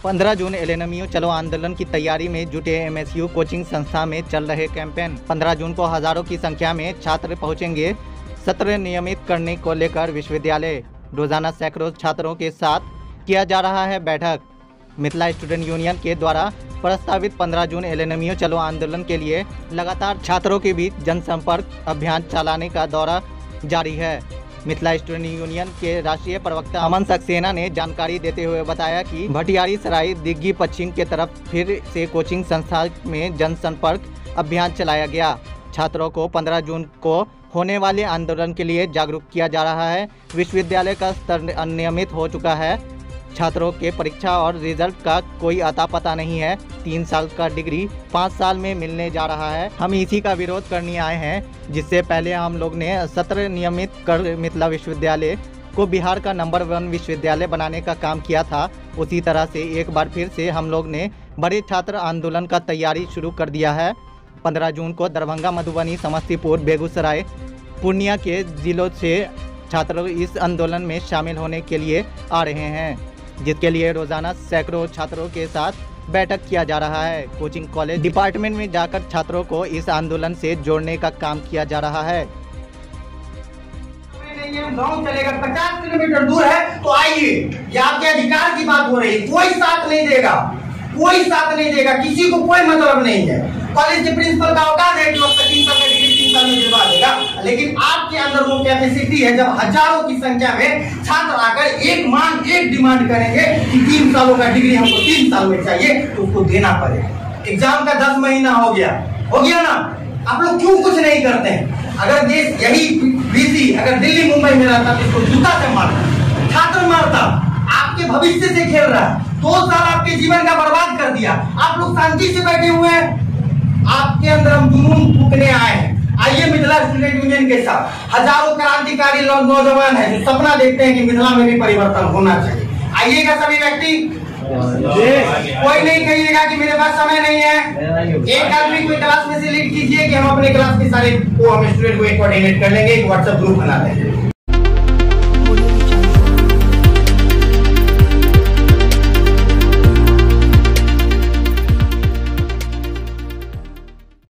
15 जून LNMU चलो आंदोलन की तैयारी में जुटे एमएसयू कोचिंग संस्था में चल रहे कैंपेन। 15 जून को हजारों की संख्या में छात्र पहुंचेंगे। सत्र नियमित करने को लेकर विश्वविद्यालय रोजाना सैकड़ों छात्रों के साथ किया जा रहा है बैठक। मिथिला स्टूडेंट यूनियन के द्वारा प्रस्तावित 15 जून एलएनएमयू चलो आंदोलन के लिए लगातार छात्रों के बीच जनसंपर्क अभियान चलाने का दौरा जारी है। मिथिला स्टूडेंट यूनियन के राष्ट्रीय प्रवक्ता अमन सक्सेना ने जानकारी देते हुए बताया कि भटियारी सराय दिग्गी पश्चिम के तरफ फिर से कोचिंग संस्था में जनसंपर्क अभियान चलाया गया। छात्रों को 15 जून को होने वाले आंदोलन के लिए जागरूक किया जा रहा है। विश्वविद्यालय का स्तर अनियमित हो चुका है। छात्रों के परीक्षा और रिजल्ट का कोई अता पता नहीं है। 3 साल का डिग्री 5 साल में मिलने जा रहा है। हम इसी का विरोध करने आए हैं, जिससे पहले हम लोग ने सत्र नियमित कर मिथिला विश्वविद्यालय को बिहार का नंबर 1 विश्वविद्यालय बनाने का काम किया था। उसी तरह से एक बार फिर से हम लोग ने बड़े छात्र आंदोलन का तैयारी शुरू कर दिया है। 15 जून को दरभंगा, मधुबनी, समस्तीपुर, बेगूसराय, पूर्णिया के जिलों से छात्र इस आंदोलन में शामिल होने के लिए आ रहे हैं, जिसके लिए रोजाना सैकड़ों छात्रों के साथ बैठक किया जा रहा है। कोचिंग कॉलेज डिपार्टमेंट में जाकर छात्रों को इस आंदोलन से जोड़ने का काम किया जा रहा है। गाँव चलेगा 50 किलोमीटर दूर है तो आइए, ये आपके अधिकार की बात हो रही है। कोई साथ नहीं देगा, कोई साथ नहीं देगा, किसी को कोई मतलब नहीं है। कॉलेज के प्रिंसिपल का औकात है कि वो 3 साल का डिग्री 3 साल में दिलवा देगा, लेकिन आपके अंदर वो कैपेसिटी है जब हजारों की संख्या में छात्र आकर एक डिमांड करेंगे कि 3 सालों का डिग्री हमको 3 साल में चाहिए, तो उसको देना पड़ेगा। एग्जाम का 10 महीना हो गया ना। आप लोग क्यों कुछ नहीं करते हैं? अगर देश यही बीसी अगर दिल्ली मुंबई में रहता तो इसको जूता से मारता, छात्र मारता। आपके भविष्य से खेल रहा है। 2 साल आपके जीवन का बर्बाद कर दिया। आप लोग शांति से बैठे हुए हैं। आपके अंदर हम जुनून फूकने आए हैं। आइए मिथिला स्टूडेंट यूनियन के साथ हजारों क्रांतिकारी नौजवान हैं जो सपना देखते हैं कि मिथिला में भी परिवर्तन होना चाहिए। आइएगा सभी व्यक्ति। कोई नहीं कहिएगा कि मेरे पास समय नहीं है। एक आदमी कोई क्लास में से लीड कीजिए कि हम अपने क्लास के सारे को हम स्टूडेंट को कोऑर्डिनेट कर लेंगे, एक व्हाट्सएप ग्रुप बना लेंगे।